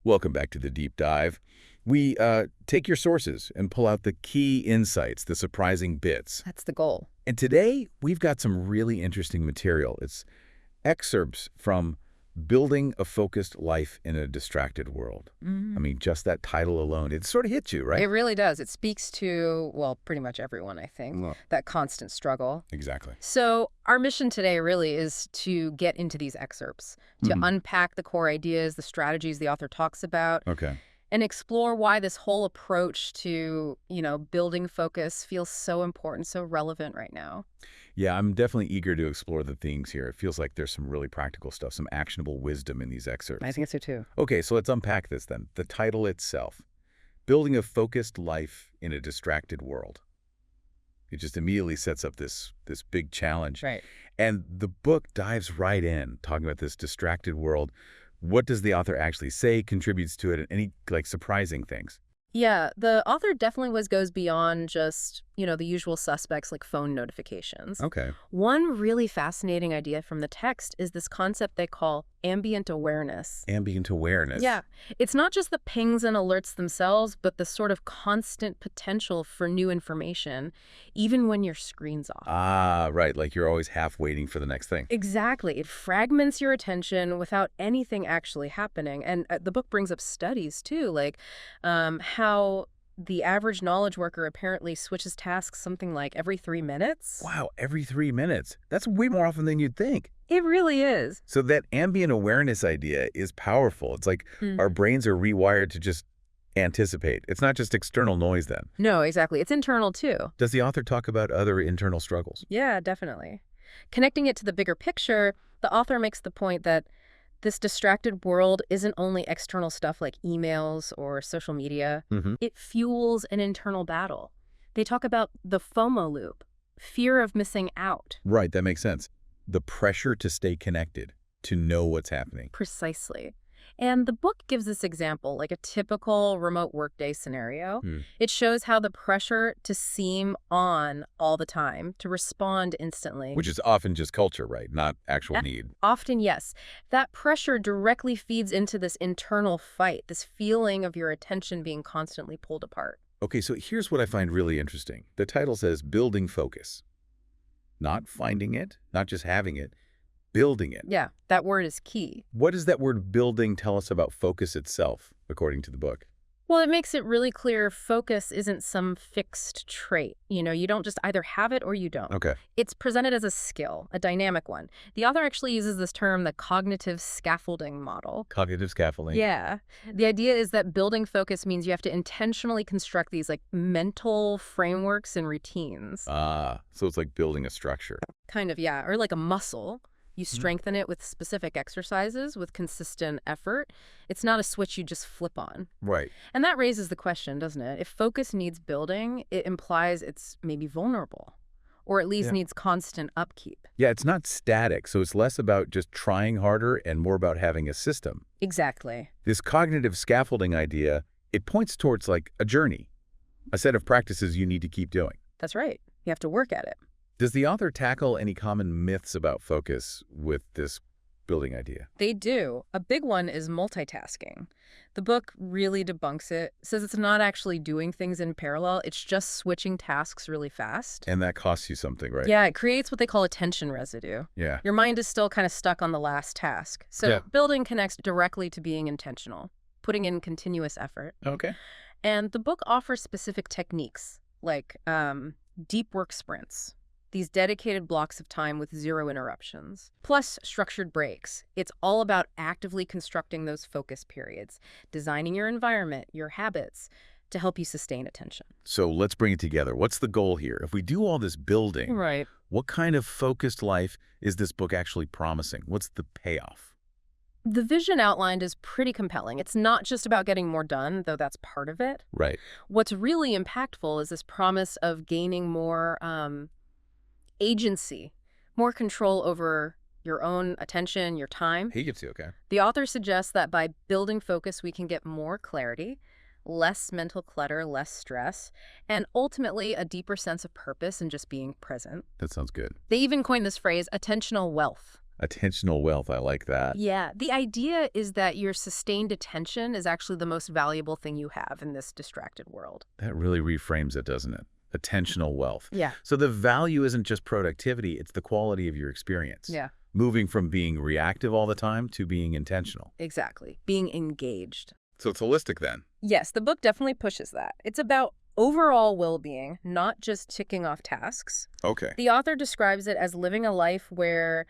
Welcome back to the deep dive. We take your sources and pull out the key insights, the surprising bits. That's the goal. And today, we've got some really interesting material. It's excerpts from Building a Focused Life in a Distracted World. I mean, just that title alone, it sort of hits you, right? It really does. It speaks to, well, pretty much everyone, I think, Well, that constant struggle. exactly. So our mission today really is to get into these excerpts, to unpack the core ideas, the strategies the author talks about, Okay. and explore why this whole approach to, building focus feels so important, so relevant right now. Yeah, I'm definitely eager to explore the themes here. It feels like there's some really practical stuff, some actionable wisdom in these excerpts. I think so too. Okay, so let's unpack this then. The title itself, Building a Focused Life in a Distracted World. It just immediately sets up this big challenge. Right. And the book dives right in, talking about this distracted world. What does the author actually say contributes to it, and any surprising things? Yeah, the author definitely goes beyond just, the usual suspects like phone notifications. Okay. One really fascinating idea from the text is this concept they call ambient awareness. Ambient awareness. Yeah, it's not just the pings and alerts themselves, but the sort of constant potential for new information, even when your screen's off. Ah, right, like you're always half waiting for the next thing. Exactly. It fragments your attention without anything actually happening. And the book brings up studies, too, like how the average knowledge worker apparently switches tasks something like every 3 minutes. Wow, every 3 minutes. That's way more often than you'd think. It really is. So that ambient awareness idea is powerful. It's like our brains are rewired to just anticipate. It's not just external noise then. No, exactly. It's internal, too. Does the author talk about other internal struggles? Yeah, definitely. Connecting it to the bigger picture, the author makes the point that this distracted world isn't only external stuff like emails or social media. It fuels an internal battle. They talk about the FOMO loop, fear of missing out. Right, that makes sense. The pressure to stay connected, to know what's happening. Precisely. And the book gives this example, like a typical remote workday scenario. It shows how the pressure to seem on all the time, to respond instantly. Which is often just culture, right? Not actual need. Often, yes. That pressure directly feeds into this internal fight, this feeling of your attention being constantly pulled apart. Okay, so here's what I find really interesting. The title says building focus. Not finding it, not just having it, building it. Yeah, that word is key. What does that word building tell us about focus itself, according to the book? Well, it makes it really clear focus isn't some fixed trait. You don't just either have it or you don't. Okay. It's presented as a skill, a dynamic one. The author actually uses this term, the cognitive scaffolding model. Cognitive scaffolding. Yeah. The idea is that building focus means you have to intentionally construct these mental frameworks and routines. Ah, so it's like building a structure. Kind of, yeah. Or like a muscle. You strengthen it with specific exercises, with consistent effort. It's not a switch you just flip on. Right. And that raises the question, doesn't it? If focus needs building, it implies it's maybe vulnerable, or at least needs constant upkeep. Yeah, it's not static, so it's less about just trying harder and more about having a system. Exactly. This cognitive scaffolding idea, it points towards like a journey, a set of practices you need to keep doing. That's right. You have to work at it. Does the author tackle any common myths about focus with this building idea? They do. A big one is multitasking. The book really debunks it, says it's not actually doing things in parallel, it's just switching tasks really fast. And that costs you something, right? Yeah, it creates what they call attention residue. Yeah. Your mind is still kind of stuck on the last task. So building connects directly to being intentional, putting in continuous effort. Okay. And the book offers specific techniques, like deep work sprints. These dedicated blocks of time with zero interruptions, plus structured breaks. It's all about actively constructing those focus periods, designing your environment, your habits, to help you sustain attention. So let's bring it together. What's the goal here? If we do all this building, Right. what kind of focused life is this book actually promising? What's the payoff? The vision outlined is pretty compelling. It's not just about getting more done, though that's part of it. Right. What's really impactful is this promise of gaining more agency, more control over your own attention, your time. Agency, okay. The author suggests that by building focus, we can get more clarity, less mental clutter, less stress, and ultimately a deeper sense of purpose in just being present. That sounds good. They even coined this phrase, attentional wealth. Attentional wealth, I like that. Yeah, the idea is that your sustained attention is actually the most valuable thing you have in this distracted world. That really reframes it, doesn't it? Attentional wealth. Yeah. So the value isn't just productivity, it's the quality of your experience. Yeah, Moving from being reactive all the time to being intentional. exactly. Being engaged. So it's holistic then. Yes, the book definitely pushes that. It's about overall well-being, not just ticking off tasks. Okay. The author describes it as living a life where,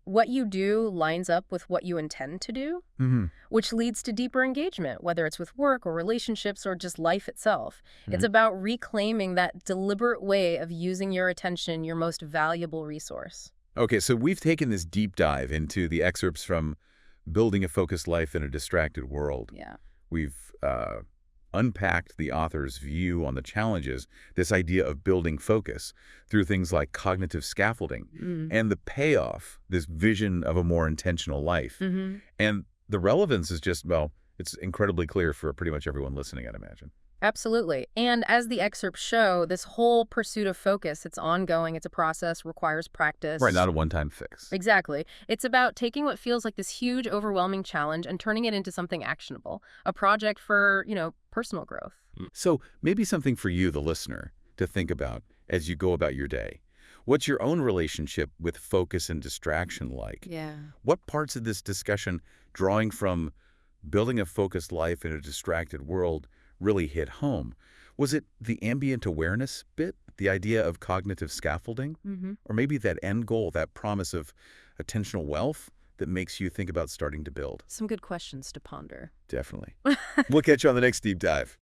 what you do lines up with what you intend to do, which leads to deeper engagement, whether it's with work or relationships or just life itself. It's about reclaiming that deliberate way of using your attention, your most valuable resource. Okay, so we've taken this deep dive into the excerpts from Building a Focused Life in a Distracted World. Yeah. We've unpacked the author's view on the challenges, this idea of building focus through things like cognitive scaffolding, and the payoff, this vision of a more intentional life. And the relevance is just, well, it's incredibly clear for pretty much everyone listening, I'd imagine. Absolutely. And as the excerpts show, this whole pursuit of focus, it's ongoing, it's a process, requires practice. Right, not a one-time fix. Exactly. It's about taking what feels like this huge, overwhelming challenge and turning it into something actionable, a project for, personal growth. So maybe something for you, the listener, to think about as you go about your day. What's your own relationship with focus and distraction like? Yeah. What parts of this discussion, drawing from building a focused life in a distracted world, really hit home? Was it the ambient awareness bit, the idea of cognitive scaffolding? Or maybe that end goal, that promise of attentional wealth that makes you think about starting to build? Some good questions to ponder. Definitely. We'll catch you on the next deep dive.